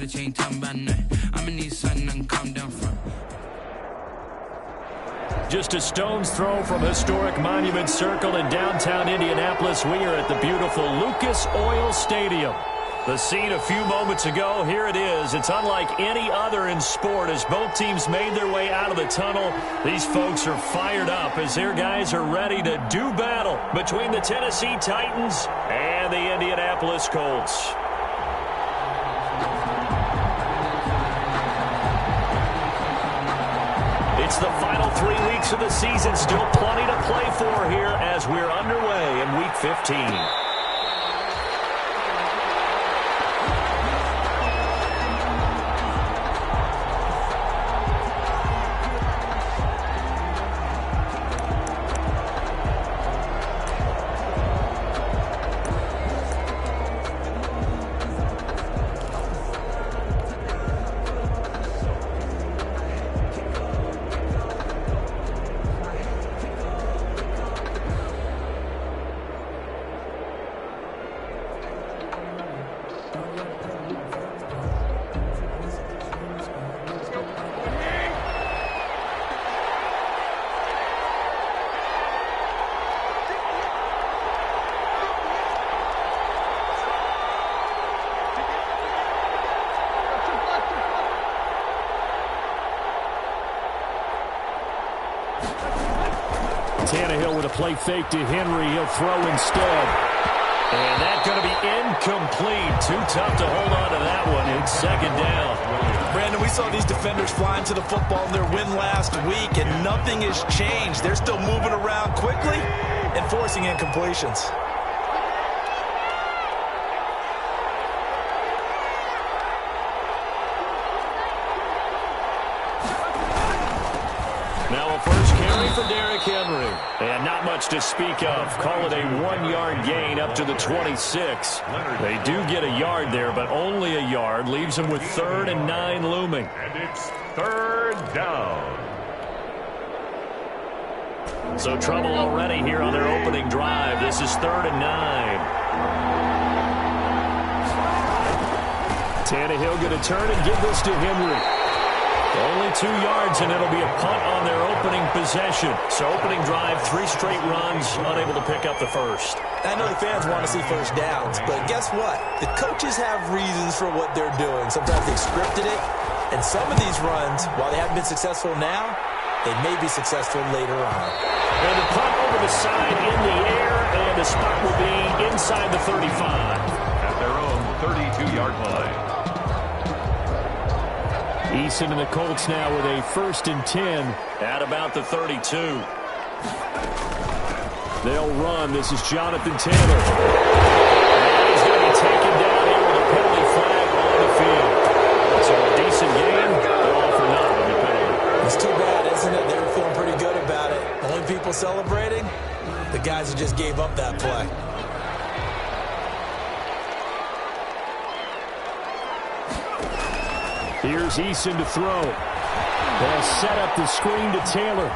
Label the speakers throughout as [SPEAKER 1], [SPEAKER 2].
[SPEAKER 1] but you ain't talking about nothing. I'ma need something I can calm down from.
[SPEAKER 2] Just a stone's throw from historic Monument Circle in downtown Indianapolis. We are at the beautiful Lucas Oil Stadium. The scene a few moments ago, here it is. It's unlike any other in sport as both teams made their way out of the tunnel. These folks are fired up as their guys are ready to do battle between the Tennessee Titans and the Indianapolis Colts. It's the final 3 weeks of the season. Still plenty to play for here as we're underway in Week 15. Tannehill with a play fake to Henry. He'll throw instead. And that's going to be incomplete. Too tough to hold on to that one. It's second down.
[SPEAKER 3] Brandon, we saw these defenders flying to the football in their win last week, and nothing has changed. They're still moving around quickly and forcing incompletions.
[SPEAKER 2] Now a first carry for Derrick Henry. And not much to speak of. Call it a 1-yard gain up to the 26. They do get a yard there, but only a yard. Leaves them with 3rd and 9 looming.
[SPEAKER 4] And it's 3rd down.
[SPEAKER 2] So trouble already here on their opening drive. This is 3rd and 9. Tannehill going to turn and give this to Henry. Only 2 yards, and it'll be a punt on their opening possession. So opening drive, 3 straight runs, unable to pick up the first.
[SPEAKER 3] I know the fans want to see first downs, but guess what? The coaches have reasons for what they're doing. Sometimes they've scripted it, and some of these runs, while they haven't been successful now, they may be successful later on.
[SPEAKER 2] And the punt over the side in the air, and the spot will be inside the 35.
[SPEAKER 4] At their own 32-yard line.
[SPEAKER 2] Eason and the Colts now with a 1st and 10 at about the 32. They'll run. This is Jonathan Taylor. And he's going to be taken down here with a penalty flag on the field. So a decent game, but all for naught with the penalty.
[SPEAKER 3] It's too bad, isn't it? They were feeling pretty good about it. Only people celebrating, the guys who just gave up that play.
[SPEAKER 2] Here's Eason to throw. They'll set up the screen to Taylor.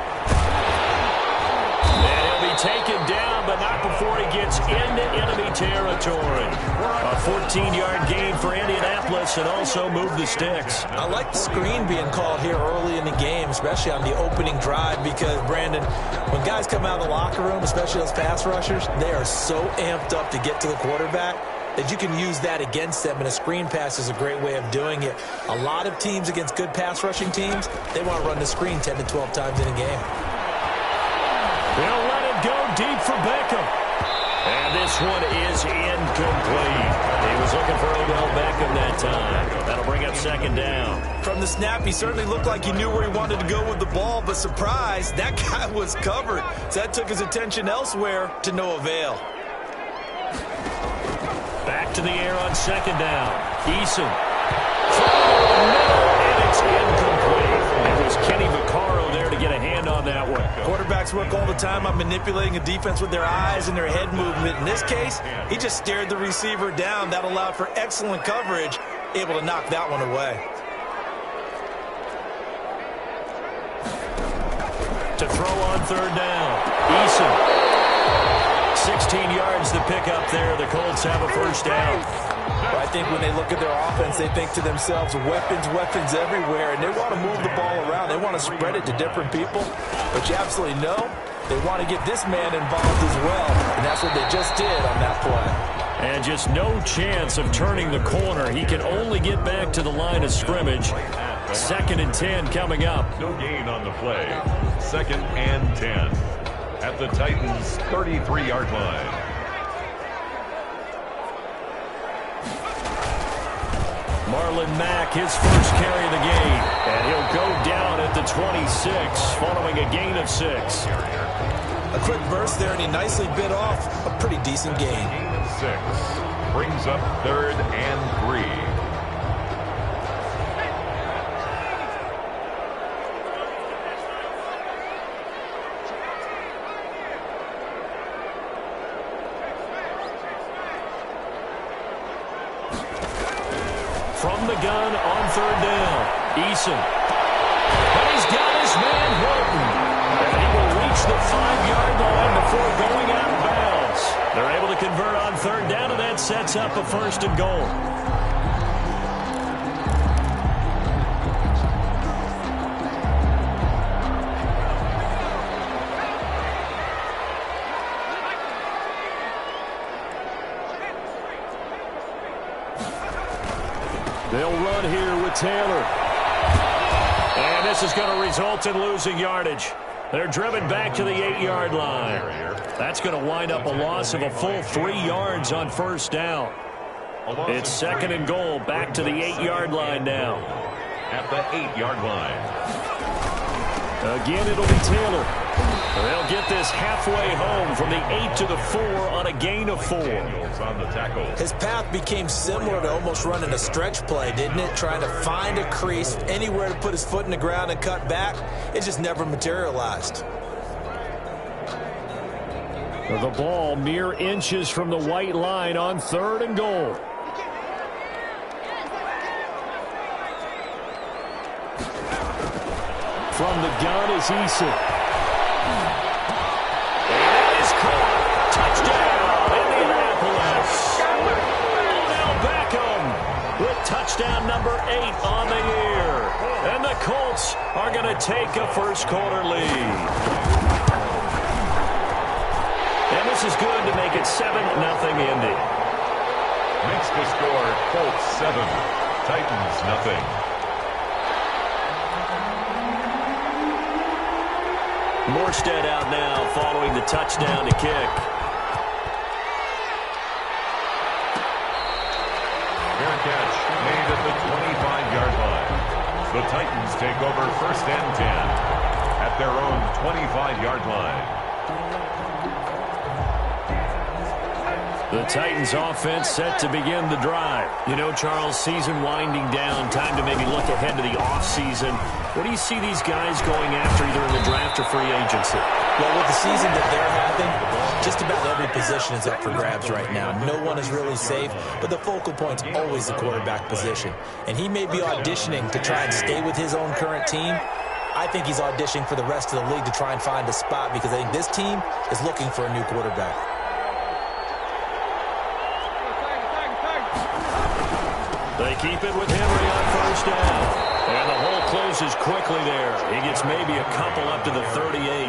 [SPEAKER 2] And he'll be taken down, but not before he gets into enemy territory. A 14-yard gain for Indianapolis and also move the sticks.
[SPEAKER 3] I like the screen being called here early in the game, especially on the opening drive, because, Brandon, when guys come out of the locker room, especially those pass rushers, they are so amped up to get to the quarterback that you can use that against them, and a screen pass is a great way of doing it. A lot of teams against good pass rushing teams, they want to run the screen 10 to 12 times in a game.
[SPEAKER 2] They'll let it go deep for Beckham. And this one is incomplete. He was looking for Odell Beckham that time. That'll bring up second down.
[SPEAKER 3] From the snap, he certainly looked like he knew where he wanted to go with the ball, but surprise, that guy was covered. So that took his attention elsewhere to no avail.
[SPEAKER 2] Back to the air on second down. Eason. And it's incomplete. It was Kenny Vaccaro there to get a hand on that one.
[SPEAKER 3] Quarterbacks work all the time on manipulating a defense with their eyes and their head movement. In this case, he just stared the receiver down. That allowed for excellent coverage, able to knock that one away. To
[SPEAKER 2] throw on third down. Eason. 16 yards to pick up there. The Colts have a first down.
[SPEAKER 3] Well, I think when they look at their offense, they think to themselves, weapons, weapons everywhere, and they want to move the ball around. They want to spread it to different people, but you absolutely know they want to get this man involved as well, and that's what they just did on that play.
[SPEAKER 2] And just no chance of turning the corner. He can only get back to the line of scrimmage. 2nd and 10 coming up.
[SPEAKER 4] No gain on the play. 2nd and 10 at the Titans' 33-yard line.
[SPEAKER 2] Marlon Mack, his first carry of the game. And he'll go down at the 26 following a gain of 6.
[SPEAKER 3] A quick burst there, and he nicely bit off a pretty decent gain.
[SPEAKER 4] Gain of 6 brings up 3rd and 3.
[SPEAKER 2] From the gun on 3rd down, Eason. And he's got his man Horton. And he will reach the 5-yard line before going out of bounds. They're able to convert on 3rd down, and that sets up a 1st and goal. They'll run here with Taylor. And this is going to result in losing yardage. They're driven back to the 8-yard line. That's going to wind up a loss of a full 3 yards on 1st down. It's 2nd and goal, back to the 8-yard line now.
[SPEAKER 4] At the 8-yard line.
[SPEAKER 2] Again, it'll be Taylor. They'll get this halfway home from the 8 to the 4 on a gain of 4.
[SPEAKER 4] On the tackle.
[SPEAKER 3] His path became similar to almost running a stretch play, didn't it? Trying to find a crease, anywhere to put his foot in the ground and cut back. It just never materialized.
[SPEAKER 2] The ball mere inches from the white line on 3rd and goal. From the gun is Eason. And it is caught. Touchdown, Indianapolis. Odell Beckham with touchdown number 8 on the year. And the Colts are going to take a first-quarter lead. And this is good to make it 7-0 Indy.
[SPEAKER 4] Makes the score Colts 7, Titans nothing.
[SPEAKER 2] Morstead out now following the touchdown to kick.
[SPEAKER 4] Fair catch made at the 25-yard line. The Titans take over 1st and 10 at their own 25-yard line.
[SPEAKER 2] The Titans offense set to begin the drive. You know, Charles, season winding down, time to maybe look ahead to the offseason. What do you see these guys going after either in the draft or free agency?
[SPEAKER 3] Well, with the season that they're having, just about every position is up for grabs right now. No one is really safe, but the focal point's always the quarterback position. And he may be auditioning to try and stay with his own current team. I think he's auditioning for the rest of the league to try and find a spot because I think this team is looking for a new quarterback.
[SPEAKER 2] They keep it with Henry on 1st down. And the hole closes quickly there. He gets maybe a couple up to the 38.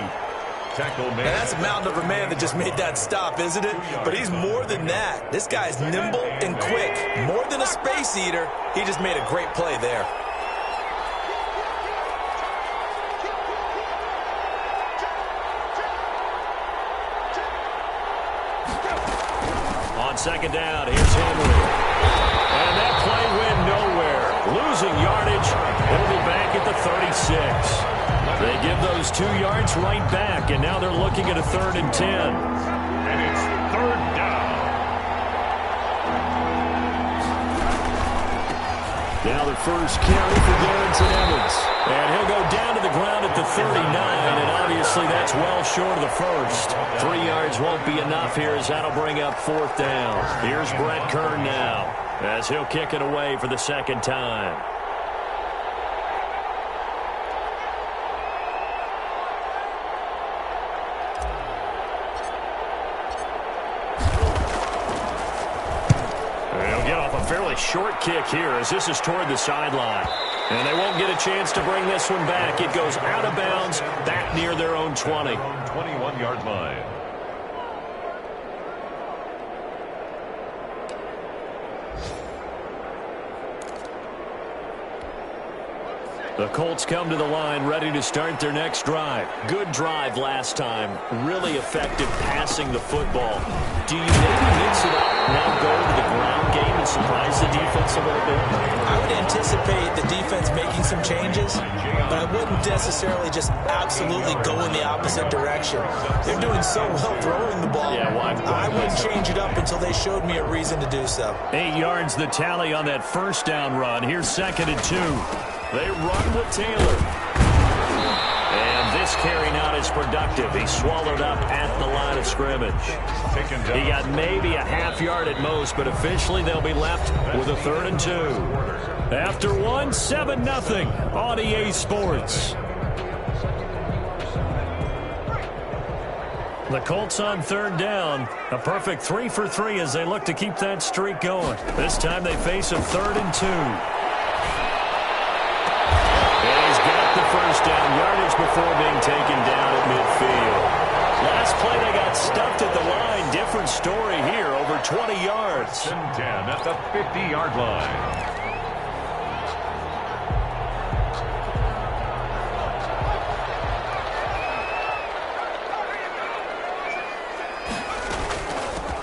[SPEAKER 4] Tackle man.
[SPEAKER 3] Now that's a mountain of a man that just made that stop, isn't it? But he's more than that. This guy's nimble and quick. More than a space eater. He just made a great play there.
[SPEAKER 2] On 2nd down, here's Henry. And that play went nowhere. Losing yardage. It'll be back at the 36. They give those 2 yards right back, and now they're looking at a 3rd and 10.
[SPEAKER 4] And it's 3rd down.
[SPEAKER 2] Now the first carry for Darrington Evans. And he'll go down to the ground at the 39, and obviously that's well short of the first. 3 yards won't be enough here as that'll bring up 4th down. Here's Brett Kern now as he'll kick it away for the 2nd time. A fairly short kick here as this is toward the sideline. And they won't get a chance to bring this one back. It goes out of bounds back near their own 20.
[SPEAKER 4] 21-yard line.
[SPEAKER 2] The Colts come to the line ready to start their next drive. Good drive last time. Really effective passing the football. Do you maybe mix it up, now go to the ground game and surprise the defense a little bit?
[SPEAKER 3] I would anticipate the defense making some changes, but I wouldn't necessarily just absolutely go in the opposite direction. They're doing so well throwing the ball.
[SPEAKER 2] Yeah,
[SPEAKER 3] I wouldn't change it up until they showed me a reason to do so.
[SPEAKER 2] 8 yards the tally on that first down run. Here's 2nd and 2. They run with Taylor. And this carry not as productive. He swallowed up at the line of scrimmage. He got maybe a half yard at most, but officially they'll be left with a 3rd and 2. After one, 7-0 on EA Sports. The Colts on 3rd down. A perfect 3 for 3 as they look to keep that streak going. This time they face a 3rd and 2. First down yardage before being taken down at midfield. Last play they got stuffed at the line. Different story here, over 20 yards.
[SPEAKER 4] 10 at the 50-yard line.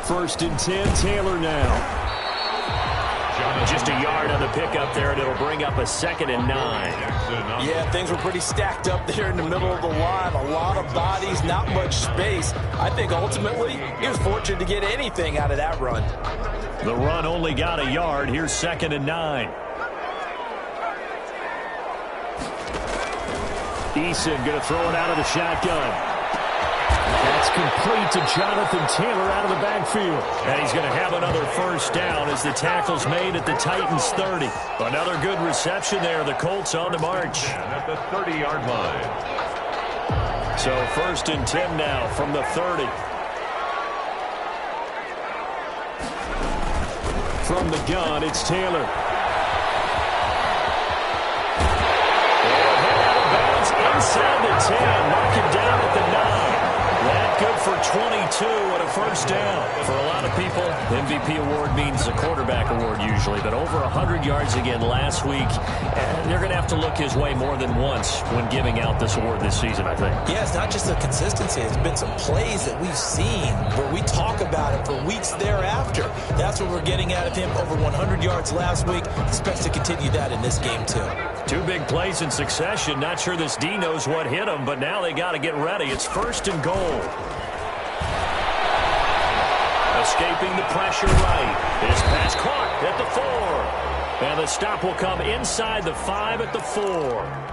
[SPEAKER 2] First and 10, Taylor now. Just a yard on the pickup there, and it'll bring up a 2nd and 9.
[SPEAKER 3] Yeah, things were pretty stacked up there in the middle of the line. A lot of bodies, not much space. I think ultimately he was fortunate to get anything out of that run.
[SPEAKER 2] The run only got a yard. Here's 2nd and 9. Eason going to throw it out of the shotgun. That's complete to Jonathan Taylor out of the backfield. And he's going to have another first down as the tackle's made at the Titans' 30. Another good reception there. The Colts on the march.
[SPEAKER 4] And at the 30-yard line.
[SPEAKER 2] So 1st and 10 now from the 30. From the gun, it's Taylor. And head out of bounds inside the 10. Mark it down at the 9. That good for 22 and a first down. For a lot of people, MVP award means a quarterback award usually, but over 100 yards again last week. And they're going to have to look his way more than once when giving out this award this season, I think.
[SPEAKER 3] Yeah, it's not just the consistency. It's been some plays that we've seen where we talk about it for weeks thereafter. That's what we're getting out of him. Over 100 yards last week. Expects to continue that in this game, too.
[SPEAKER 2] 2 big plays in succession. Not sure this D knows what hit him, but now they got to get ready. It's 1st and goal. Escaping the pressure right. His pass caught at the 4. And the stop will come inside the 5 at the 4.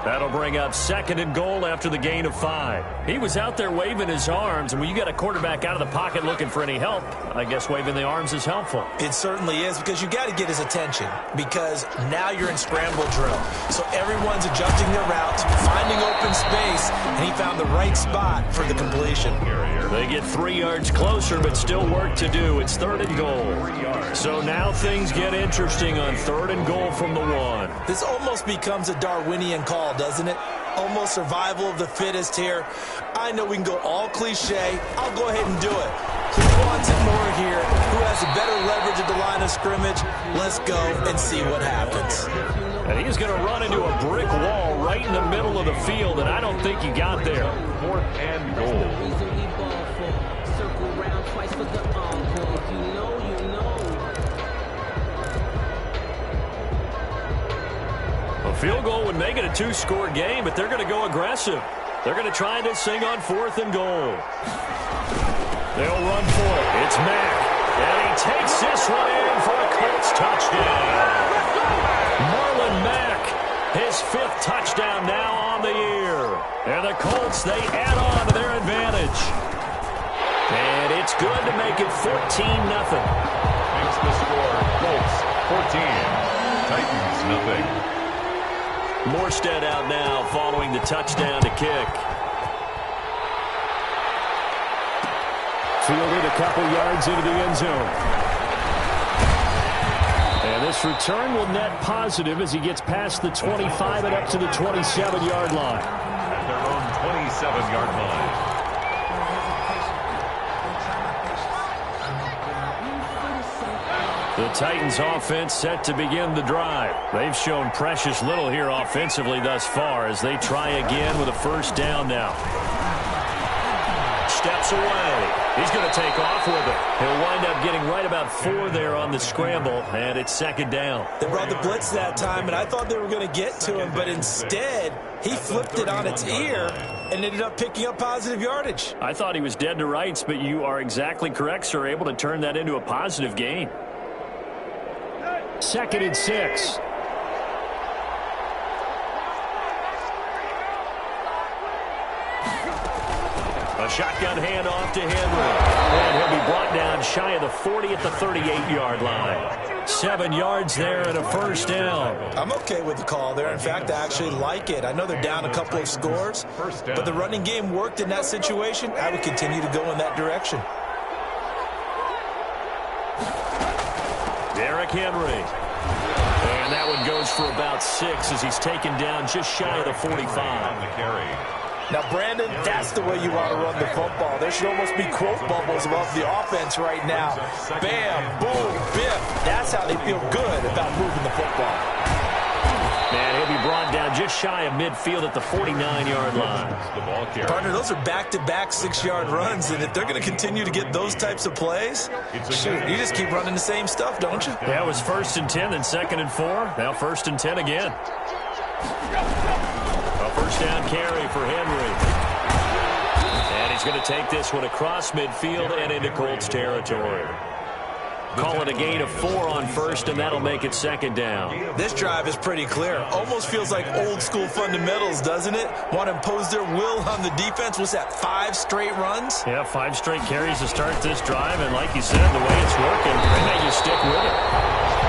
[SPEAKER 2] That'll bring up 2nd and goal after the gain of 5. He was out there waving his arms, and when you get a quarterback out of the pocket looking for any help, I guess waving the arms is helpful.
[SPEAKER 3] It certainly is, because you got to get his attention, because now you're in scramble drill. So everyone's adjusting their routes, finding open space, and he found the right spot for the completion.
[SPEAKER 2] They get 3 yards closer, but still work to do. It's 3rd and goal. So now things get interesting on 3rd and goal from the 1.
[SPEAKER 3] This almost becomes a Darwinian call, doesn't it? Almost survival of the fittest here. I know we can go all cliche. I'll go ahead and do it. Who wants it more here? Who has a better leverage at the line of scrimmage? Let's go and see what happens.
[SPEAKER 2] And he's going to run into a brick wall right in the middle of the field, and I don't think he got there.
[SPEAKER 4] 4th and goal.
[SPEAKER 2] A field goal would make it a 2-score game, but they're going to go aggressive. They're going to try this thing on 4th and goal. They'll run for it. It's Mack. And he takes this one in for a Colts touchdown. Marlon Mack, his 5th touchdown now on the year. And the Colts, they add on to their advantage. And it's good to make it 14-0.
[SPEAKER 4] Makes the score Colts 14. Titans nothing.
[SPEAKER 2] Morstead out now following the touchdown to kick. Fielded a couple yards into the end zone. And this return will net positive as he gets past the 25 and up to the 27-yard line.
[SPEAKER 4] At their own 27-yard line.
[SPEAKER 2] The Titans offense set to begin the drive. They've shown precious little here offensively thus far as they try again with a first down now. Steps away. He's going to take off with it. He'll wind up getting right about 4 there on the scramble, and it's second down.
[SPEAKER 3] They brought the blitz that time, and I thought they were going to get to him, but instead he flipped it on its ear and ended up picking up positive yardage.
[SPEAKER 2] I thought he was dead to rights, but you are exactly correct, sir. Able to turn that into a positive gain. 2nd and 6. A shotgun handoff to Henry. And he'll be brought down shy of the 40 at the 38-yard line. 7 yards there and a first down.
[SPEAKER 3] I'm okay with the call there. In fact, I actually like it. I know they're down a couple of scores, but the running game worked in that situation. I would continue to go in that direction.
[SPEAKER 2] Derrick Henry. And that one goes for about 6 as he's taken down just shy of the 45.
[SPEAKER 4] On the carry.
[SPEAKER 3] Now, Brandon, that's the way you want to run the football. There should almost be quote bubbles above the offense right now. Bam, boom, biff. That's how they feel good about moving the football.
[SPEAKER 2] Man, he'll be brought down just shy of midfield at the 49-yard line.
[SPEAKER 3] Partner, those are back-to-back 6-yard runs, and if they're going to continue to get those types of plays, shoot, you just keep running the same stuff, don't you?
[SPEAKER 2] Yeah, it was 1st and 10, then 2nd and 4. Now 1st and 10 again. A first down carry for Henry. And he's going to take this one across midfield and into Colts territory. Call it a gain of 4 on 1st, and that'll make it 2nd down.
[SPEAKER 3] This drive is pretty clear. Almost feels like old-school fundamentals, doesn't it? Want to impose their will on the defense. What's that, 5 straight runs?
[SPEAKER 2] Yeah, 5 straight carries to start this drive, and like you said, the way it's working, they make you stick with it.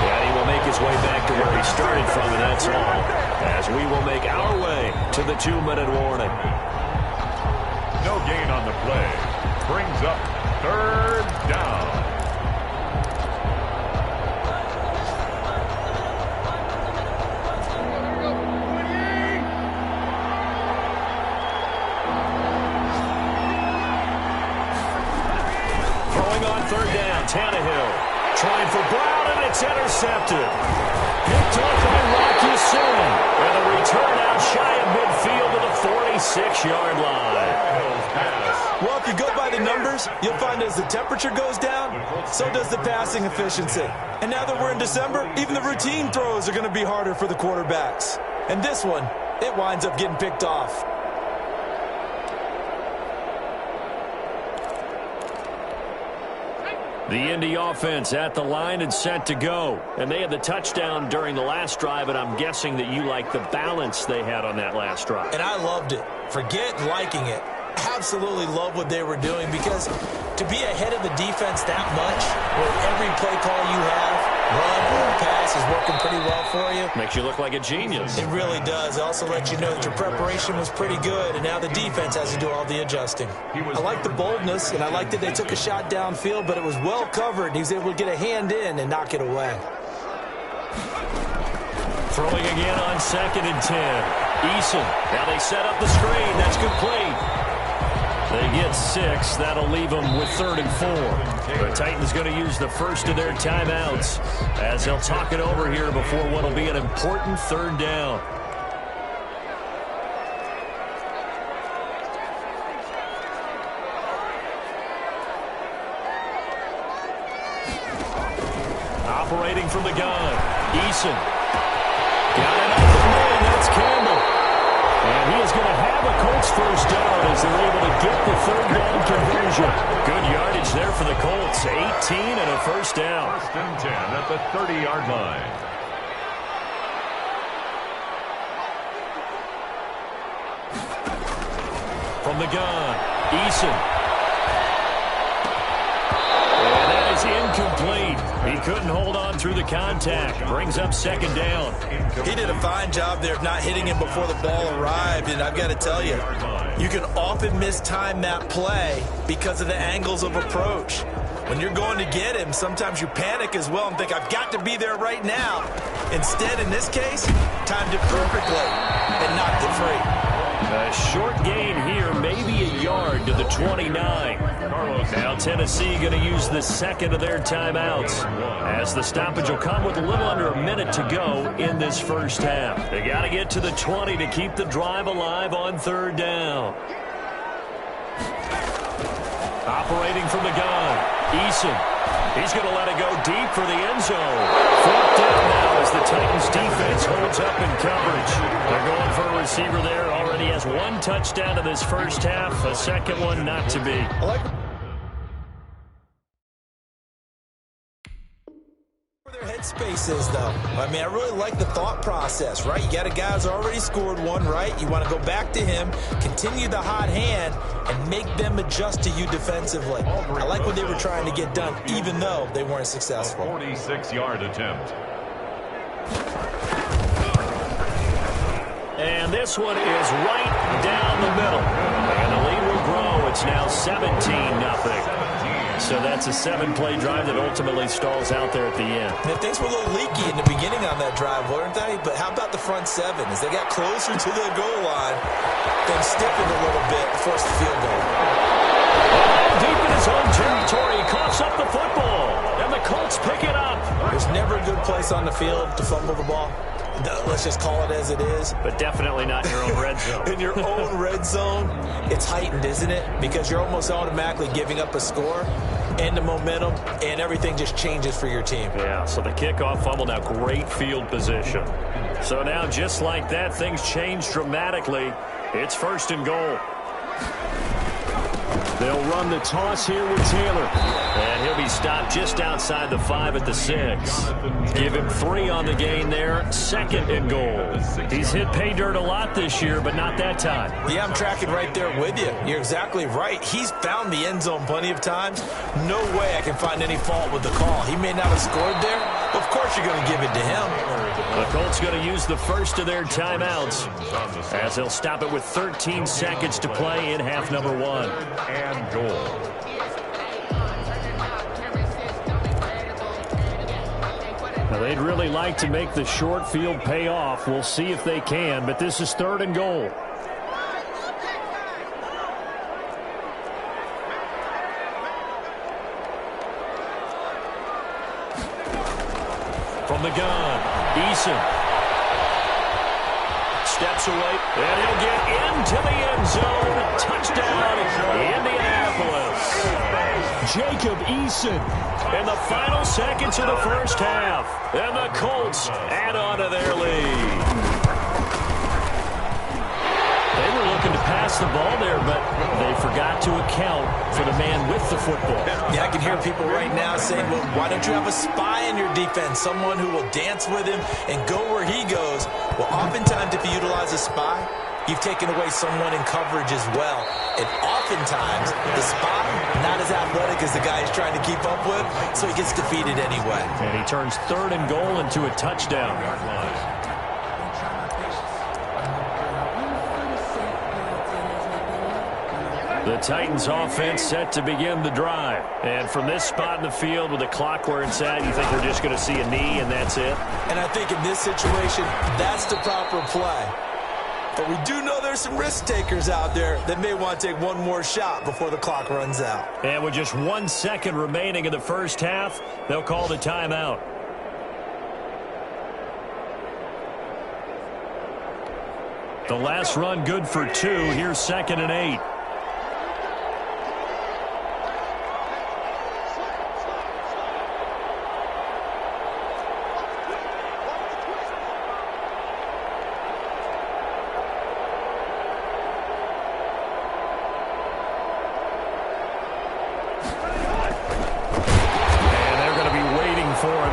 [SPEAKER 2] And he will make his way back to where he started from, and that's all, as we will make our way to the 2-minute warning.
[SPEAKER 4] No gain on the play. Brings up 3rd down.
[SPEAKER 2] Tannehill trying for Brown, and it's intercepted. Picked off by Rocky Soon. And a return out shy of midfield to the 46-yard line.
[SPEAKER 3] Well, if you go by the numbers, you'll find as the temperature goes down, so does the passing efficiency. And now that we're in December, even the routine throws are going to be harder for the quarterbacks. And this one, it winds up getting picked off.
[SPEAKER 2] The Indy offense at the line and set to go. And they had the touchdown during the last drive, and I'm guessing that you like the balance they had on that last drive.
[SPEAKER 3] And I loved it. Forget liking it. Absolutely love what they were doing, because to be ahead of the defense that much, where every play call you have, run or pass, is working pretty well for you.
[SPEAKER 2] Makes you look like a genius.
[SPEAKER 3] It really does. It also lets you know that your preparation was pretty good, and now the defense has to do all the adjusting. I like the boldness, and I like that they took a shot downfield, but it was well covered, and he was able to get a hand in and knock it away.
[SPEAKER 2] Throwing again on 2nd and 10. Eason. Now they set up the screen. That's complete. They get 6. That'll leave them with 3rd and 4. The Titans going to use the first of their timeouts as they'll talk it over here before what will be an important 3rd down. Operating from the gun. Eason. Got it off the man. That's Campbell. And he is going to have a Colts first down as they're able to get the 3rd down conversion. Good yardage there for the Colts. 18 and a first down.
[SPEAKER 4] 1st and 10 at the 30-yard line.
[SPEAKER 2] From the gun, Eason. And that is incomplete. He couldn't hold on through the contact. Brings up 2nd down.
[SPEAKER 3] He did a fine job there of not hitting him before the ball arrived, and I've got to tell you, you can often mistime that play because of the angles of approach. When you're going to get him, sometimes you panic as well and think, I've got to be there right now. Instead, in this case, timed it perfectly and knocked it free.
[SPEAKER 2] A short gain here, maybe a yard to the 29. Now Tennessee going to use the second of their timeouts, as the stoppage will come with a little under a minute to go in this first half. They got to get to the 20 to keep the drive alive on third down. Operating from the gun, Eason. He's going to let it go deep for the end zone. Fourth down now as the Titans defense holds up in coverage. They're going for a receiver there. Already has one touchdown in this first half. A second one not to be.
[SPEAKER 3] Their headspace is, though. I mean, I really like the thought process, right? You got a guy who's already scored one, right? You want to go back to him, continue the hot hand, and make them adjust to you defensively. I like what they were trying to get done, even though they weren't successful.
[SPEAKER 4] 46-yard attempt.
[SPEAKER 2] And this one is right down the middle. And the lead will grow. It's now 17-0. So that's a 7-play drive that ultimately stalls out there at the end.
[SPEAKER 3] Man, things were a little leaky in the beginning on that drive, weren't they? But how about the front seven? As they got closer to the goal line, then stiffened a little bit, forced the field goal.
[SPEAKER 2] Deep in his own territory, he coughs up the football. And the Colts pick it up.
[SPEAKER 3] There's never a good place on the field to fumble the ball. Let's just call it as it is.
[SPEAKER 2] But definitely not in your own red zone.
[SPEAKER 3] In your own red zone, it's heightened, isn't it? Because you're almost automatically giving up a score and the momentum, and everything just changes for your team.
[SPEAKER 2] Yeah, so the kickoff fumble, now great field position. So now just like that, things change dramatically. It's first and goal. They'll run the toss here with Taylor. And he'll be stopped just outside the 5 at the 6. Give him 3 on the gain there. Second and goal. He's hit pay dirt a lot this year, but not that time.
[SPEAKER 3] Yeah, I'm tracking right there with you. You're exactly right. He's found the end zone plenty of times. No way I can find any fault with the call. He may not have scored there. Of course you're going to give it to him.
[SPEAKER 2] The Colts going to use the first of their timeouts, as they'll stop it with 13 seconds to play in half number 1.
[SPEAKER 4] And goal.
[SPEAKER 2] Now, they'd really like to make the short field pay off. We'll see if they can, but this is third and goal. From the gun, Eason steps away, and he'll get into the end zone. Touchdown, Indianapolis. Jacob Eason in the final seconds of the first half. And the Colts add on to their lead. They were looking to pass the ball there, but they forgot to account for the man with the football.
[SPEAKER 3] Yeah, I can hear people right now saying, well, why don't you have a spy in your defense, someone who will dance with him and go where he goes? Well, oftentimes if you utilize a spy, you've taken away someone in coverage as well. And oftentimes, the spy, not as athletic as the guy he's trying to keep up with, so he gets defeated anyway.
[SPEAKER 2] And he turns third and goal into a touchdown. The Titans offense set to begin the drive. And from this spot in the field with the clock where it's at, you think we're just going to see a knee and that's it?
[SPEAKER 3] And I think in this situation, that's the proper play. But we do know there's some risk takers out there that may want to take one more shot before the clock runs out.
[SPEAKER 2] And with just 1 second remaining in the first half, they'll call the timeout. The last run good for 2. Here's 2nd and 8.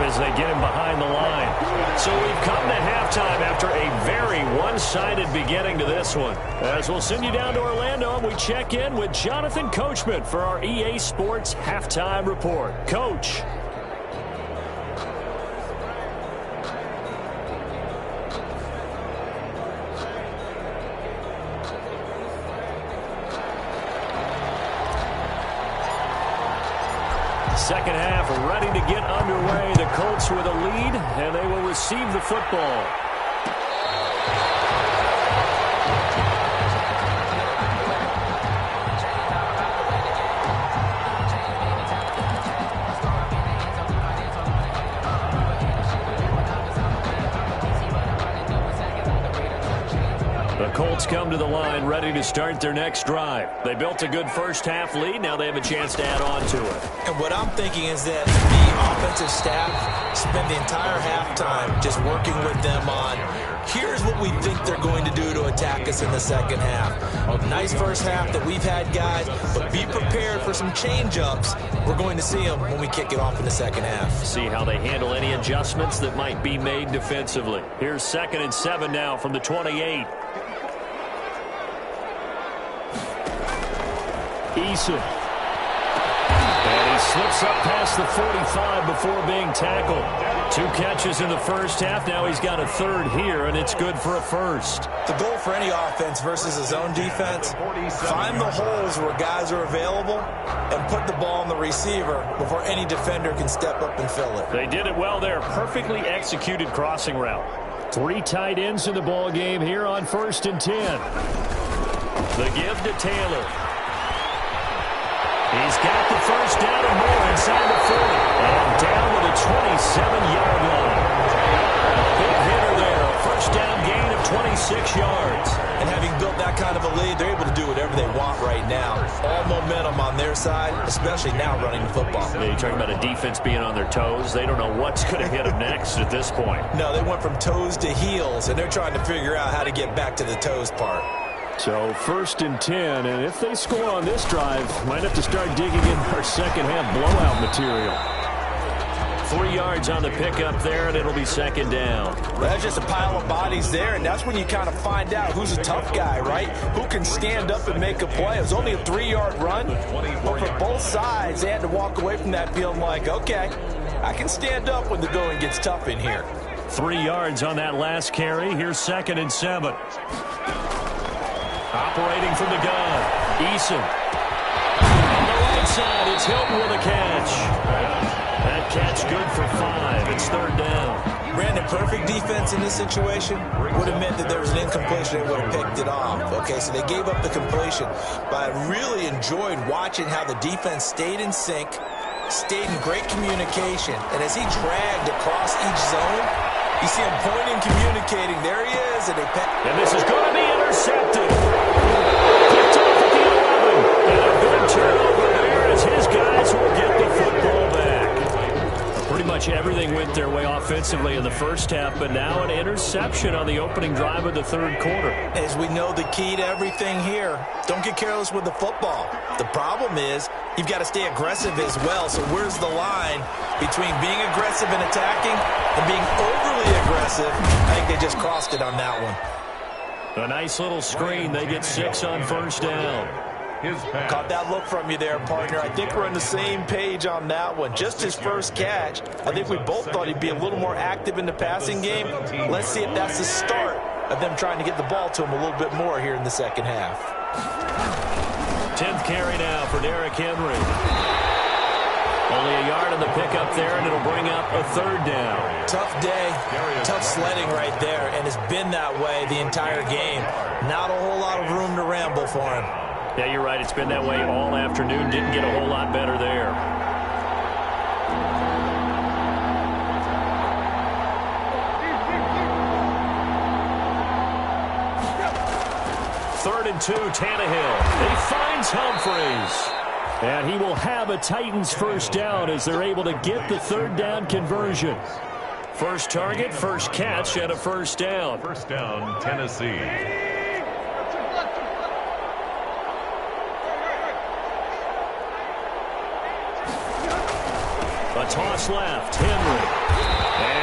[SPEAKER 2] They get him behind the line. So we've come to halftime after a very one-sided beginning to this one. As we'll send you down to Orlando, and we check in with Jonathan Coachman for our EA Sports Halftime Report. Coach. second half ready to get underway. The Colts with a lead, and they will receive the football. The Colts come to the line ready to start their next drive. They built a good first half lead. Now they have a chance to add on to it.
[SPEAKER 3] And what I'm thinking is that the offensive staff spend the entire halftime just working with them on, here's what we think they're going to do to attack us in the second half. A nice first half that we've had, guys, but be prepared for some change-ups. We're going to see them when we kick it off in the second half.
[SPEAKER 2] See how they handle any adjustments that might be made defensively. Here's 2nd and 7 now from the 28. Eason. And he slips up past the 45 before being tackled. 2 catches in the first half. Now he's got a third here, and it's good for a first.
[SPEAKER 3] The goal for any offense versus a zone defense, find the holes where guys are available and put the ball on the receiver before any defender can step up and fill it.
[SPEAKER 2] They did it well there. Perfectly executed crossing route. 3 tight ends in the ball game here on 1st and 10. The give to Taylor. He's got the first down and more inside the 40. And down to the 27-yard line. Big hitter there. A first down gain of 26 yards.
[SPEAKER 3] And having built that kind of a lead, they're able to do whatever they want right now. All momentum on their side, especially now running the football.
[SPEAKER 2] Yeah, you're talking about a defense being on their toes. They don't know what's going to hit them next at this point.
[SPEAKER 3] No, they went from toes to heels, and they're trying to figure out how to get back to the toes part.
[SPEAKER 2] So 1st and 10, and if they score on this drive, might have to start digging in our second half blowout material. 3 yards on the pickup there, and it'll be 2nd down.
[SPEAKER 3] Well, that's just a pile of bodies there, and that's when you kind of find out who's a tough guy, right? Who can stand up and make a play. It was only a 3-yard run, but for both sides, they had to walk away from that feeling like, okay, I can stand up when the going gets tough in here.
[SPEAKER 2] 3 yards on that last carry. Here's 2nd and 7. Operating from the gun, Eason. On the right side, it's Hilton with a catch. That catch good for 5. It's 3rd down.
[SPEAKER 3] Brandon, perfect defense in this situation would have meant that there was an incompletion. They would have picked it off. Okay, so they gave up the completion. But I really enjoyed watching how the defense stayed in sync, stayed in great communication. And as he dragged across each zone, you see him pointing, communicating. There he is.
[SPEAKER 2] And this is going to be intercepted. Picked off at the 11. And a good turnover there as his guys will get the football back. Pretty much everything went their way offensively in the first half, but now an interception on the opening drive of the 3rd quarter.
[SPEAKER 3] As we know, the key to everything here, don't get careless with the football. The problem is you've got to stay aggressive as well. So where's the line between being aggressive and attacking and being overly aggressive? I think they just crossed it on that one.
[SPEAKER 2] A nice little screen. They get 6 on 1st down.
[SPEAKER 3] Caught that look from you there, partner. I think we're on the same page on that one. Just his first catch. I think we both thought he'd be a little more active in the passing game. Let's see if that's the start of them trying to get the ball to him a little bit more here in the second half.
[SPEAKER 2] 10th carry now for Derrick Henry. Only a yard on the pickup there, and it'll bring up a 3rd down.
[SPEAKER 3] Tough day, tough sledding right there, and it's been that way the entire game. Not a whole lot of room to ramble for him.
[SPEAKER 2] Yeah, you're right. It's been that way all afternoon. Didn't get a whole lot better there. Third and 2, Tannehill. He finds Humphreys. And he will have a Titans first down as they're able to get the 3rd down conversion. First target, first catch, and a first down.
[SPEAKER 4] First down, Tennessee.
[SPEAKER 2] A toss left, Henry.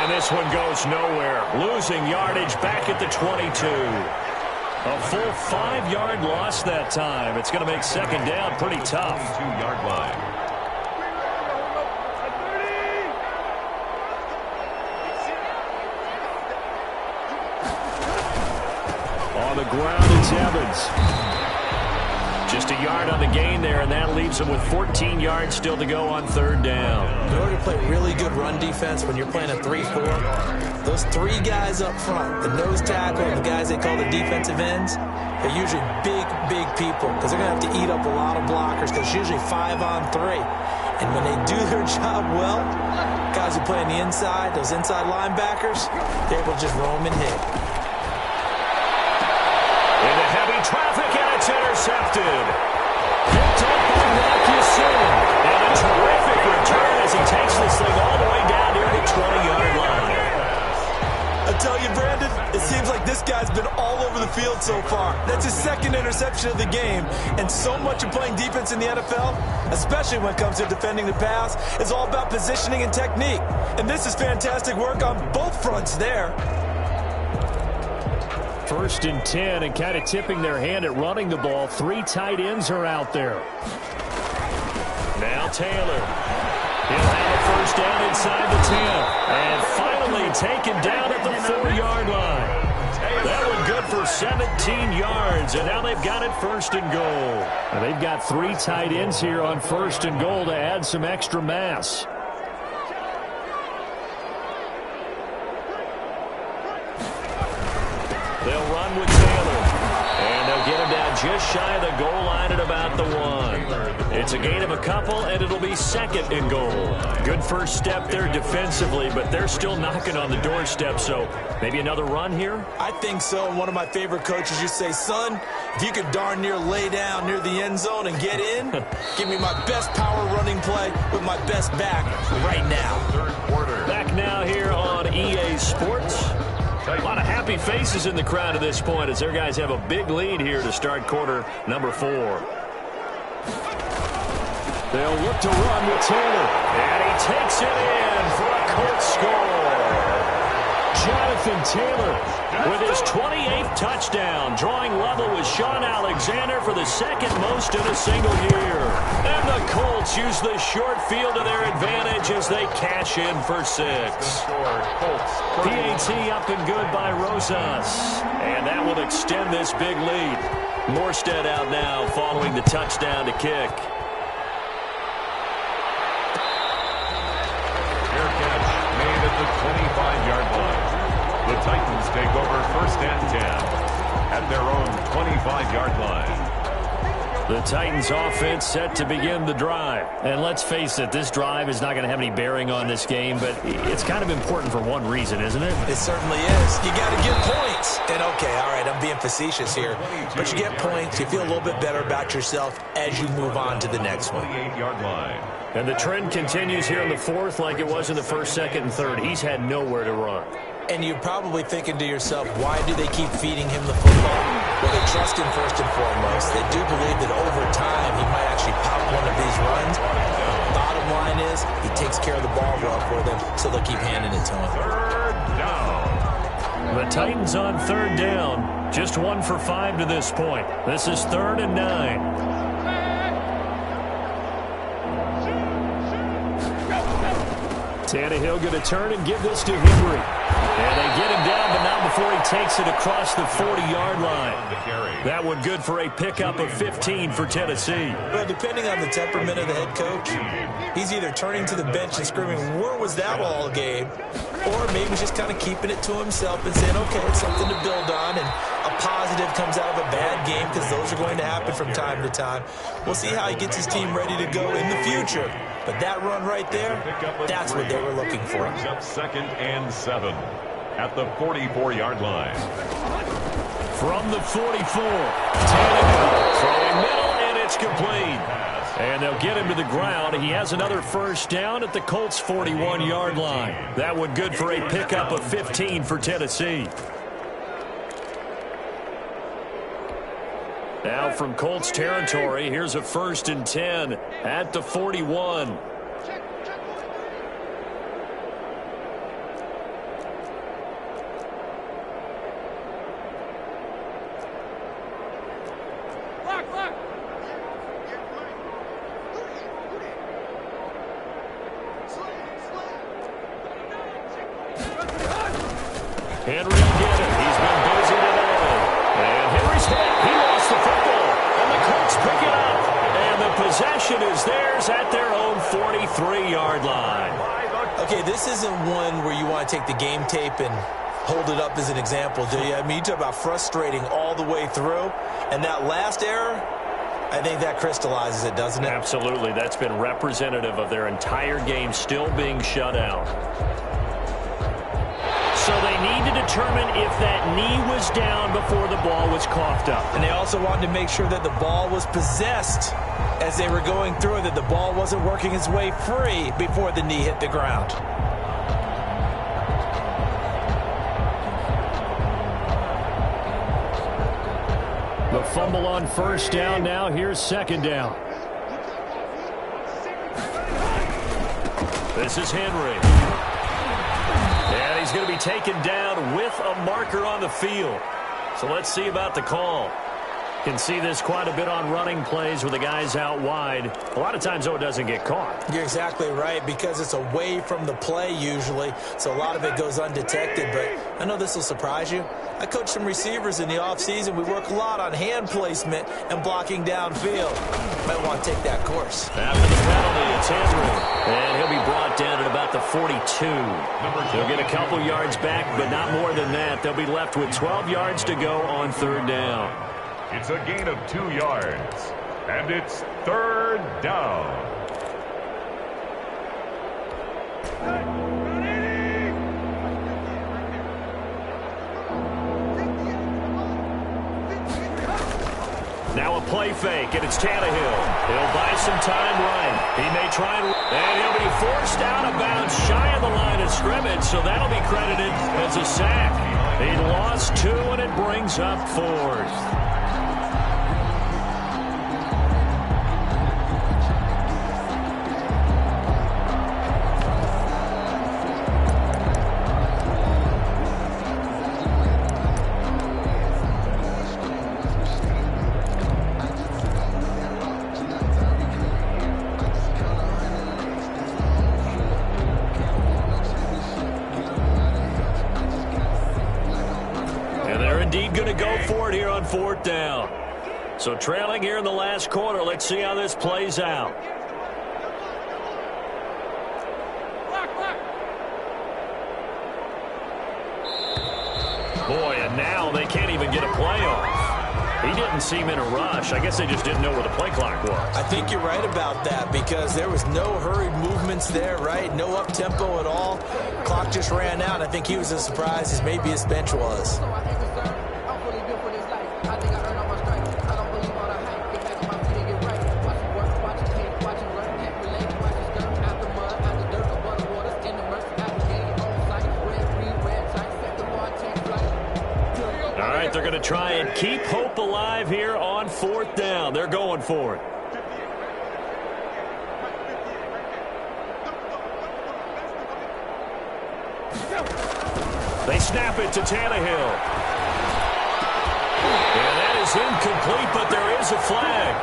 [SPEAKER 2] And this one goes nowhere. Losing yardage back at the 22. A full 5-yard loss that time. It's going to make 2nd down pretty tough.
[SPEAKER 4] 2-yard line.
[SPEAKER 2] On the ground, it's Evans. Just a yard on the gain there, and that leaves them with 14 yards still to go on third down.
[SPEAKER 3] In order to play really good run defense when you're playing a 3-4, those three guys up front, the nose tackle and the guys they call the defensive ends, they're usually big, big people because they're going to have to eat up a lot of blockers because it's usually 5-on-3. And when they do their job well, guys who play on the inside, those inside linebackers, they're able to just roam and hit.
[SPEAKER 2] Into heavy traffic, and it's intercepted. Picked up by Watkinson. And a terrific return as he takes this thing all the way down near the 20-yard line.
[SPEAKER 3] I tell you, Brandon, it seems like this guy's been all over the field so far. That's his second interception of the game. And so much of playing defense in the NFL, especially when it comes to defending the pass, is all about positioning and technique. And this is fantastic work on both fronts there.
[SPEAKER 2] 1st and 10, and kind of tipping their hand at running the ball. 3 tight ends are out there. Now Taylor. He'll have a first down inside the 10. And finally taken down at the 4-yard line. That one good for 17 yards, and now they've got it 1st and goal. And they've got 3 tight ends here on 1st and goal to add some extra mass. They'll run with Taylor. And they'll get him down just shy of the goal line at about the 1. It's a gain of a couple, and it'll be 2nd and goal. Good first step there defensively, but they're still knocking on the doorstep, so maybe another run here?
[SPEAKER 3] I think so. And one of my favorite coaches used to say, son, if you could darn near lay down near the end zone and get in, give me my best power running play with my best back right now.
[SPEAKER 4] Third quarter.
[SPEAKER 2] Back now here on EA Sports. A lot of happy faces in the crowd at this point as their guys have a big lead here to start quarter number 4. They'll look to run with Taylor. And he takes it in for a Colts score. Jonathan Taylor with his 28th touchdown, drawing level with Sean Alexander for the 2nd most in a single year. And the Colts use the short field to their advantage as they cash in for 6. PAT up and good by Rosas. And that will extend this big lead. Morstead out now following the touchdown to kick.
[SPEAKER 4] Fair catch made at the 25-yard line. The Titans take over 1st and 10 at their own 25-yard line.
[SPEAKER 2] The Titans offense set to begin the drive. And let's face it, this drive is not going to have any bearing on this game, but it's kind of important for one reason, isn't it?
[SPEAKER 3] It certainly is. You got to get points. And okay, all right, I'm being facetious here. But you get points, you feel a little bit better about yourself as you move on to the next one.
[SPEAKER 4] 28-yard line.
[SPEAKER 2] And the trend continues here in the 4th like it was in the 1st, 2nd, and 3rd. He's had nowhere to run.
[SPEAKER 3] And you're probably thinking to yourself, why do they keep feeding him the football? Well, they trust him first and foremost. They do believe that over time he might actually pop one of these runs. Bottom line is he takes care of the ball well for them, so they'll keep handing it to him.
[SPEAKER 4] 3rd down.
[SPEAKER 2] The Titans on 3rd down. Just 1 for 5 to this point. This is 3rd and 9. Tannehill going to turn and give this to Henry. And they get him down, but not before he takes it across the 40-yard line. That one good for a pickup of 15 for Tennessee.
[SPEAKER 3] Well, depending on the temperament of the head coach, he's either turning to the bench and screaming, where was that all game? Or maybe just kind of keeping it to himself and saying, okay, it's something to build on, and a positive comes out of a bad game because those are going to happen from time to time. We'll see how he gets his team ready to go in the future. But that run right there, that's what they were looking for.
[SPEAKER 4] Up 2nd and 7 at the 44-yard line.
[SPEAKER 2] From the 44, Tannehill throwing middle, and it's complete. And they'll get him to the ground. He has another first down at the Colts' 41-yard line. That one good for a pickup of 15 for Tennessee. Now from Colts territory, here's a 1st and 10 at the 41. Henry again. He's been busy today. And Henry's hit. He lost the football. And the Colts pick
[SPEAKER 3] Okay, this isn't one where you want to take the game tape and hold it up as an example, do you? I mean, you talk about frustrating all the way through. And that last error, I think that crystallizes it, doesn't it?
[SPEAKER 2] Absolutely. That's been representative of their entire game still being shut out. So they need to determine if that knee was down before the ball was coughed up.
[SPEAKER 3] And they also wanted to make sure that the ball was possessed as they were going through it, that the ball wasn't working its way free before the knee hit the ground.
[SPEAKER 2] The fumble on first down now. Here's second down. This is Henry. And he's going to be taken down with a marker on the field. So let's see about the call. Can see this quite a bit on running plays with the guys out wide. A lot of times, though, it doesn't get caught.
[SPEAKER 3] You're exactly right, because it's away from the play usually, so a lot of it goes undetected. But I know this will surprise you. I coach some receivers in the offseason. We work a lot on hand placement and blocking downfield. Might want to take that course.
[SPEAKER 2] After the penalty, it's Henry. And he'll be brought down at about the 42. They'll get a couple yards back, but not more than that. They'll be left with 12 yards to go on third down.
[SPEAKER 4] It's a gain of 2 yards, and it's third down.
[SPEAKER 2] Now a play fake, and it's Tannehill. He'll buy some time right. He may try and he'll be forced out of bounds shy of the line of scrimmage, so that'll be credited as a sack. He lost 2, and it brings up 4th. Going to go for it here on fourth down. So trailing here in the last quarter. Let's see how this plays out. Boy, and now they can't even get a play off. He didn't seem in a rush. I guess they just didn't know where the play clock was.
[SPEAKER 3] I think you're right about that, because there was no hurried movements there, right? No up-tempo at all. Clock just ran out. I think he was as surprised as maybe his bench was.
[SPEAKER 2] They're going to try and keep hope alive here on fourth down. They're going for it. They snap it to Tannehill. And that is incomplete, but there is a flag.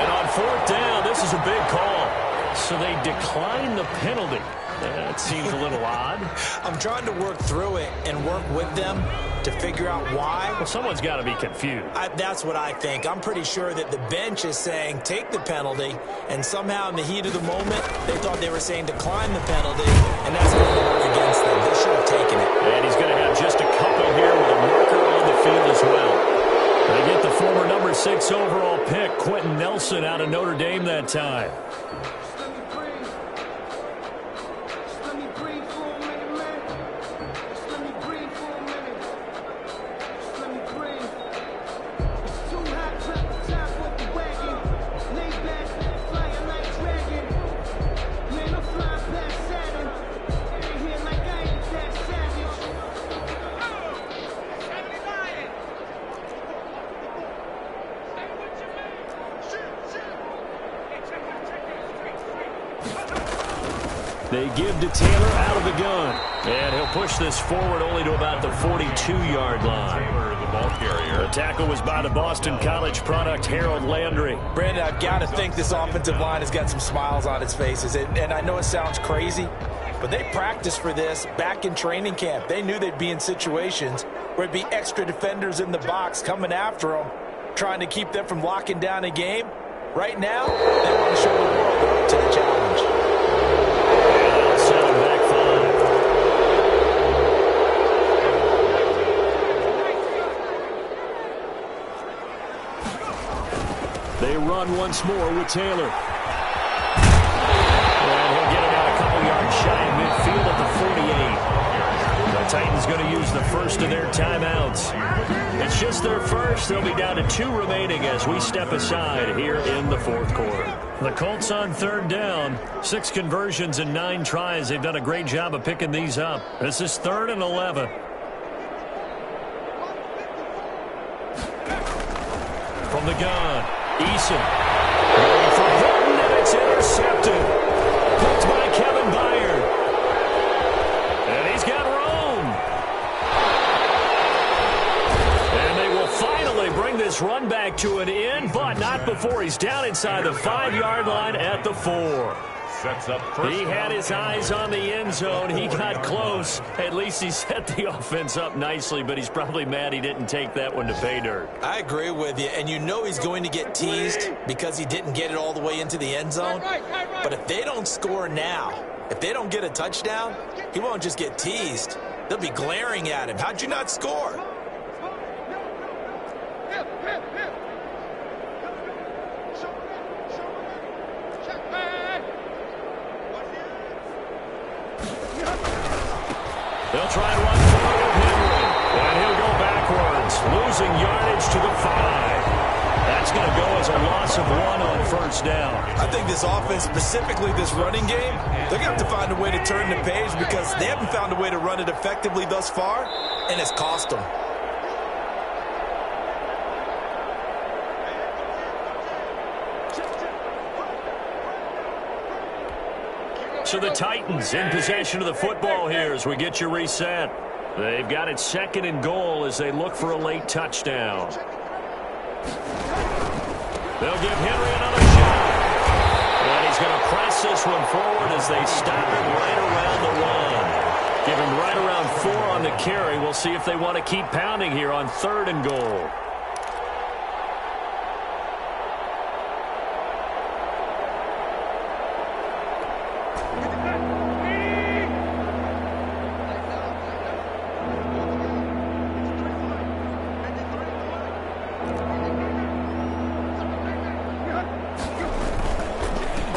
[SPEAKER 2] And on fourth down, this is a big call. So they decline the penalty. That seems a little odd.
[SPEAKER 3] I'm trying to work through it and work with them to figure out why.
[SPEAKER 2] Well, someone's got to be confused.
[SPEAKER 3] That's what I think. I'm pretty sure that the bench is saying take the penalty, and somehow in the heat of the moment, they thought they were saying decline the penalty, and that's going to work against them. They should have taken it.
[SPEAKER 2] And he's going to have just a couple here with a marker on the field as well. They get the former number 6 overall pick, Quentin Nelson, out of Notre Dame that time. They give to Taylor out of the gun. And he'll push this forward only to about the 42-yard line.
[SPEAKER 4] Taylor, the ball carrier.
[SPEAKER 2] The tackle was by the Boston College product, Harold Landry.
[SPEAKER 3] Brandon, I've got to think this offensive line has got some smiles on its faces. And I know it sounds crazy, but they practiced for this back in training camp. They knew they'd be in situations where it'd be extra defenders in the box coming after them, trying to keep them from locking down a game. Right now, they want to show the world they're up to the challenge.
[SPEAKER 2] Send him back run once more with Taylor. And he'll get it out a couple yards shy of midfield at the 48. The Titans going to use the first of their timeouts. It's just their first. They'll be down to 2 remaining as we step aside here in the fourth quarter. The Colts on third down. 6 conversions and 9 tries. They've done a great job of picking these up. This is 3rd and 11. From the gun, Eason. Going for Hilton, and it's intercepted. Picked by Kevin Byard. And he's got room. And they will finally bring this run back to an end, but not before he's down inside the 5-yard line at the 4.
[SPEAKER 4] Sets up first.
[SPEAKER 2] He had his eyes on the end zone. He got close. At least he set the offense up nicely, but he's probably mad he didn't take that one to pay dirt.
[SPEAKER 3] I agree with you, and you know he's going to get teased because he didn't get it all the way into the end zone. But if they don't score now, if they don't get a touchdown, he won't just get teased. They'll be glaring at him. How'd you not score?
[SPEAKER 2] They'll try and run forward with Henry, and he'll go backwards, losing yardage to the 5. That's going to go as a loss of 1 on first down.
[SPEAKER 3] I think this offense, specifically this running game, they're going to have to find a way to turn the page because they haven't found a way to run it effectively thus far, and it's cost them.
[SPEAKER 2] So the Titans in possession of the football here as we get you reset. They've got it 2nd and goal as they look for a late touchdown. They'll give Henry another shot. And he's going to press this one forward as they stop him right around the 1. Give him right around 4 on the carry. We'll see if they want to keep pounding here on 3rd and goal.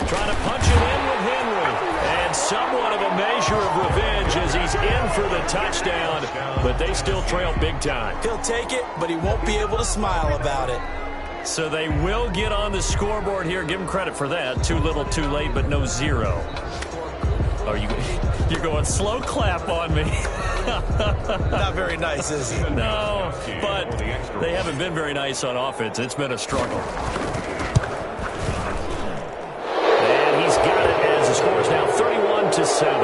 [SPEAKER 2] Trying to punch it in with Henry. And somewhat of a measure of revenge as he's in for the touchdown. But they still trail big time.
[SPEAKER 3] He'll take it, but he won't be able to smile about it.
[SPEAKER 2] So they will get on the scoreboard here. Give him credit for that. Too little, too late, but no 0. Oh, you're going slow clap on me.
[SPEAKER 3] Not very nice, is he?
[SPEAKER 2] No, but they haven't been very nice on offense. It's been a struggle. And he's got it as the score is now 31-7.
[SPEAKER 4] The score,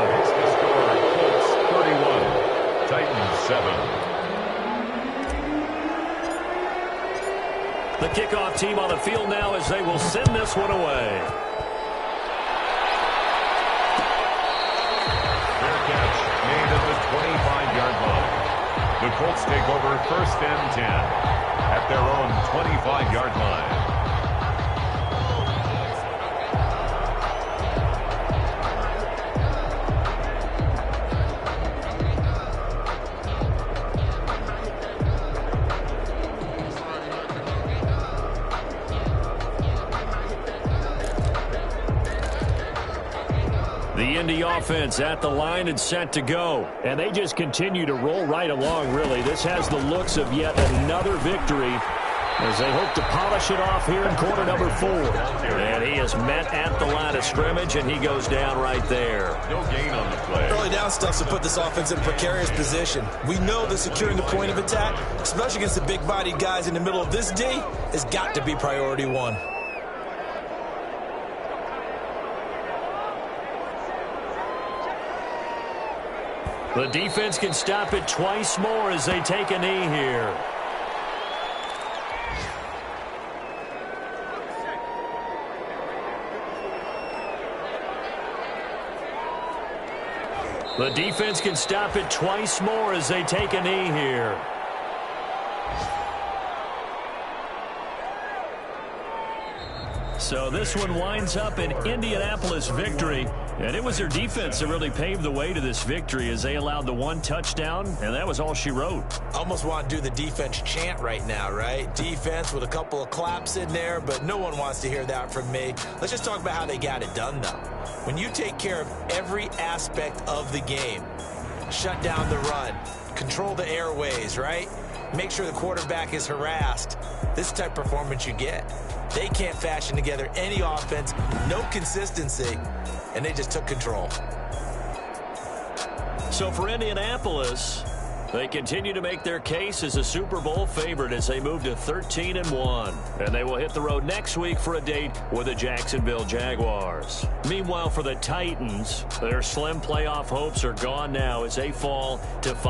[SPEAKER 4] Colts 31, Titans 7.
[SPEAKER 2] The kickoff team on the field now as they will send this one away.
[SPEAKER 4] Fair catch made at the 25-yard line. The Colts take over 1st and 10 at their own 25-yard line.
[SPEAKER 2] The Indy offense at the line and set to go. And they just continue to roll right along, really. This has the looks of yet another victory as they hope to polish it off here in quarter number 4. And he is met at the line of scrimmage, and he goes down right there.
[SPEAKER 4] No gain on the play.
[SPEAKER 3] Early down stuff to put this offense in a precarious position. We know that securing the point of attack, especially against the big-bodied guys in the middle of this D, has got to be priority 1.
[SPEAKER 2] The defense can stop it twice more as they take a knee here. The defense can stop it twice more as they take a knee here. So this one winds up an Indianapolis victory. And it was their defense that really paved the way to this victory as they allowed the one touchdown, and that was all she wrote.
[SPEAKER 3] Almost want to do the defense chant right now, right? Defense with a couple of claps in there, but no one wants to hear that from me. Let's just talk about how they got it done, though. When you take care of every aspect of the game, shut down the run, control the airways, right? Make sure the quarterback is harassed. This type of performance you get. They can't fashion together any offense, no consistency, and they just took control.
[SPEAKER 2] So for Indianapolis, they continue to make their case as a Super Bowl favorite as they move to 13-1. And they will hit the road next week for a date with the Jacksonville Jaguars. Meanwhile, for the Titans, their slim playoff hopes are gone now as they fall to 5.